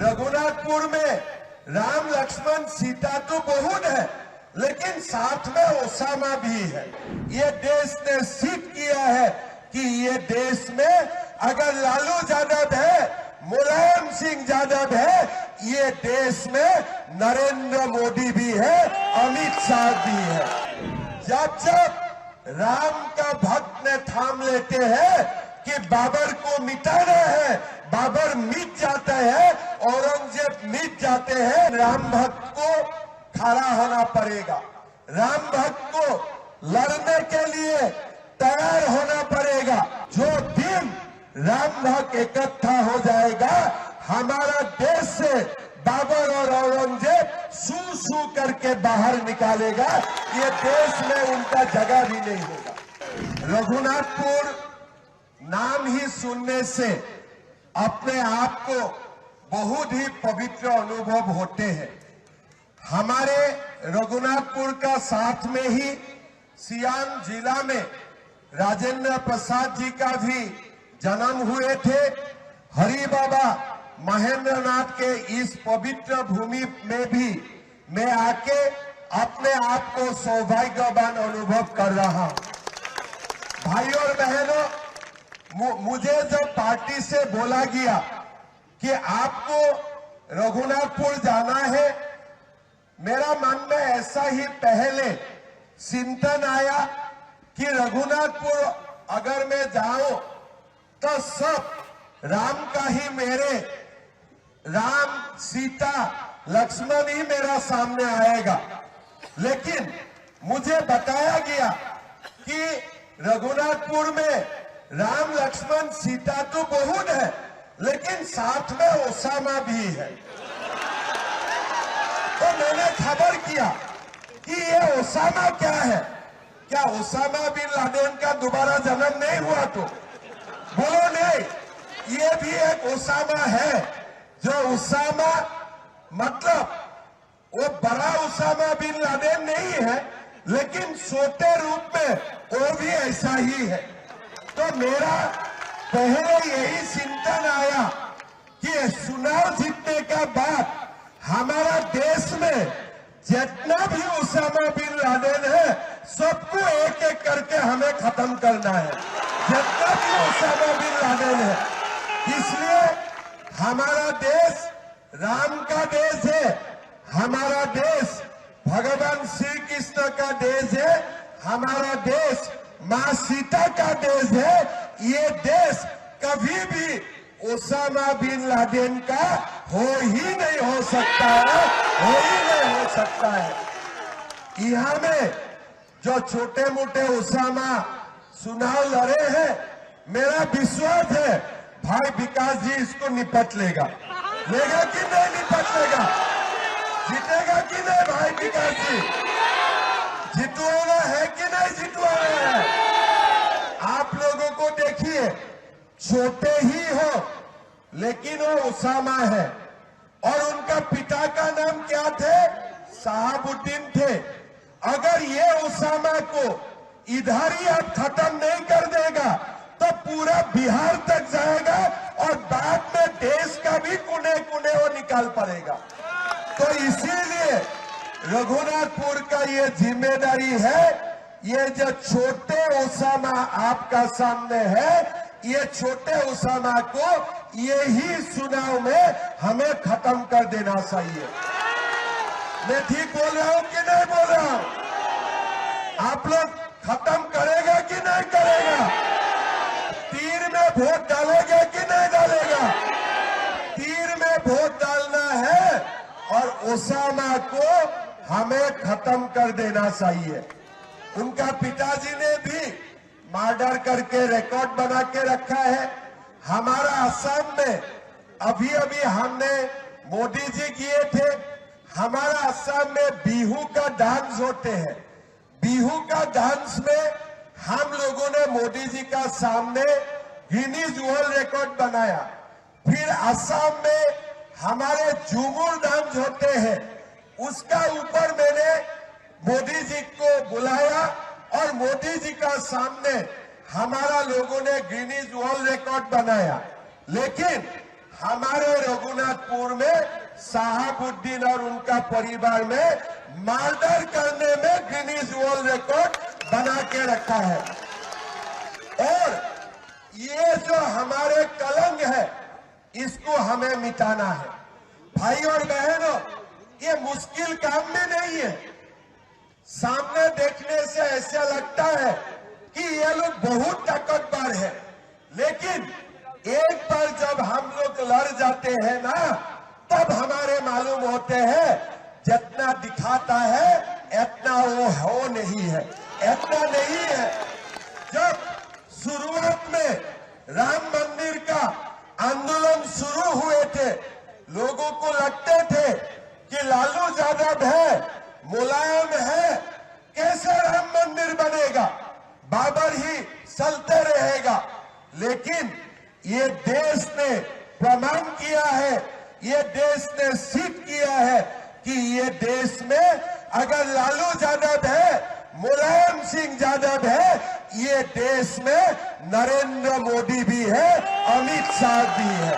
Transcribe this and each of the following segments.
रघुनाथपुर में राम लक्ष्मण सीता तो बहुत है, लेकिन साथ में ओसामा भी है। ये देश ने सिद्ध किया है कि ये देश में अगर लालू यादव है, मुलायम सिंह यादव है, ये देश में नरेंद्र मोदी भी है, अमित शाह भी है। जब जब राम का भक्त ने ठान लेते हैं कि बाबर को मिटाना है, बाबर मिट जाता है, औरंगजेब मिट जाते हैं, राम भक्त को खड़ा होना पड़ेगा। राम भक्त को लड़ने के लिए तैयार होना पड़ेगा। जो दिन राम भक्त इकट्ठा हो जाएगा, हमारा देश से बाबर और औरंगजेब सू सू करके बाहर निकालेगा। ये देश में उनका जगह भी नहीं होगा। रघुनाथपुर नाम ही सुनने से अपने आप को बहुत ही पवित्र अनुभव होते हैं। हमारे रघुनाथपुर का साथ में ही सियाम जिला में राजेंद्र प्रसाद जी का भी जन्म हुए थे। हरि बाबा महेंद्र नाथ के इस पवित्र भूमि में भी मैं आके अपने आप को सौभाग्यवान अनुभव कर रहा हूं। भाइयों और बहनों, मुझे जब पार्टी से बोला गया कि आपको रघुनाथपुर जाना है, मेरा मन में ऐसा ही पहले चिंतन आया कि रघुनाथपुर अगर मैं जाऊं तो सब राम का ही मेरे राम सीता लक्ष्मण ही मेरा सामने आएगा। लेकिन मुझे बताया गया कि रघुनाथपुर में राम लक्ष्मण सीता तो बहुत है, लेकिन साथ में ओसामा भी है। तो मैंने खबर किया कि ये ओसामा क्या है। क्या ओसामा बिन लादेन का दोबारा जन्म नहीं हुआ? तो बोलो नहीं, ये भी एक ओसामा है। जो ओसामा मतलब वो बड़ा ओसामा बिन लादेन नहीं है, लेकिन छोटे रूप में वो भी ऐसा ही है। तो मेरा पहले यही चिंतन आया कि चुनाव जीतने का बाद हमारा देश में जितना भी ओसामा बिन लादेन है, सबको एक एक करके हमें खत्म करना है। जितना भी ओसामा बिन लादेन है, इसलिए हमारा देश राम का देश है, हमारा देश भगवान श्री कृष्ण का देश है, हमारा देश मां सीता का देश है। ये देश कभी भी ओसामा बिन लादेन का हो ही नहीं हो सकता है, हो ही नहीं हो सकता है। यहाँ में जो छोटे मोटे ओसामा चुनाव लड़े हैं, मेरा विश्वास है भाई विकास जी इसको निपट लेगा। लेगा कि नहीं निपट लेगा? जीतेगा कि नहीं भाई विकास जी? जितवाना है कि नहीं जितवाना है? आप लोगों को देखिए, छोटे ही हो लेकिन वो ओसामा है। और उनका पिता का नाम क्या थे? शहाबुद्दीन थे। अगर ये ओसामा को इधर ही अब खत्म नहीं कर देगा तो पूरा बिहार तक जाएगा और बाद में देश का भी कोने कोने वो निकाल पड़ेगा। तो इसीलिए रघुनाथपुर का ये जिम्मेदारी है। ये जो छोटे ओसामा आपका सामने है, ये छोटे ओसामा को यही चुनाव में हमें खत्म कर देना चाहिए। मैं ठीक बोल रहा हूं कि नहीं बोल रहा हूं? आप लोग खत्म करेगा कि नहीं करेगा? तीर में वोट डालेगा कि नहीं डालेगा? तीर में वोट डालना है और ओसामा को हमें खत्म कर देना चाहिए। उनका पिताजी ने भी मर्डर करके रिकॉर्ड बना के रखा है। हमारा असम में अभी अभी हमने मोदी जी किए थे। हमारा असम में बिहू का डांस होते हैं। बिहू का डांस में हम लोगों ने मोदी जी का सामने गिनीज वर्ल्ड रिकॉर्ड बनाया। फिर असम में हमारे झूमर डांस होते हैं, उसका ऊपर मैंने मोदी जी को बुलाया और मोदी जी का सामने हमारा लोगों ने गिनीज वर्ल्ड रिकॉर्ड बनाया। लेकिन हमारे रघुनाथपुर में साहबुद्दीन और उनका परिवार में मर्डर करने में गिनीज वर्ल्ड रिकॉर्ड बना के रखा है। और ये जो हमारे कलंक है, इसको हमें मिटाना है। भाई और बहनों, ये मुश्किल काम भी नहीं है। सामने देखने से ऐसा लगता है कि ये लोग बहुत ताकतवर है, लेकिन एक बार जब हम लोग लड़ जाते हैं ना, तब हमारे मालूम होते हैं जितना दिखाता है इतना वो हो नहीं है, इतना नहीं है। जब शुरुआत में राम मंदिर का आंदोलन शुरू हुए थे, लोगों को लगते थे कि लालू यादव है, मुलायम है, कैसे राम मंदिर बनेगा, बाबर ही चलते रहेगा। लेकिन ये देश ने प्रमाण किया है, ये देश ने सिद्ध किया है कि ये देश में अगर लालू यादव है, मुलायम सिंह यादव है, ये देश में नरेंद्र मोदी भी है, अमित शाह भी है।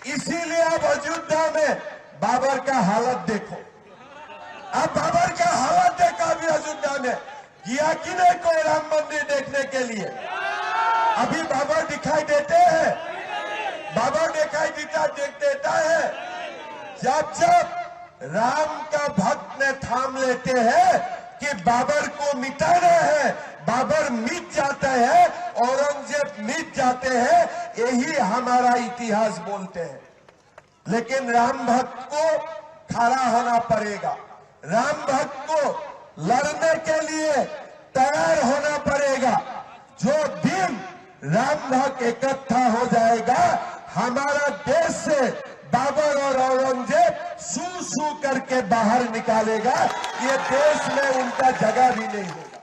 इसीलिए अब अयोध्या में बाबर का हालत देखो। अब बाबर का हालत देखा अभी अयोध्या में, किया कि नहीं कोई राम मंदिर देखने के लिए? अभी बाबर दिखाई देते हैं, बाबर दिखाई देता है। जब राम का भक्त ने ठान लेते हैं कि बाबर को मिटाना है, बाबर मिट जाता है, औरंगजेब मिट जाते हैं, यही हमारा इतिहास बोलते हैं। लेकिन राम भक्त को खड़ा होना पड़ेगा, राम भक्त को लड़ने के लिए तैयार होना पड़ेगा। जो दिन राम भक्त इकट्ठा हो जाएगा, हमारा देश से बाबर और औरंगजेब सू सू करके बाहर निकालेगा। ये देश में उनका जगह भी नहीं होगा।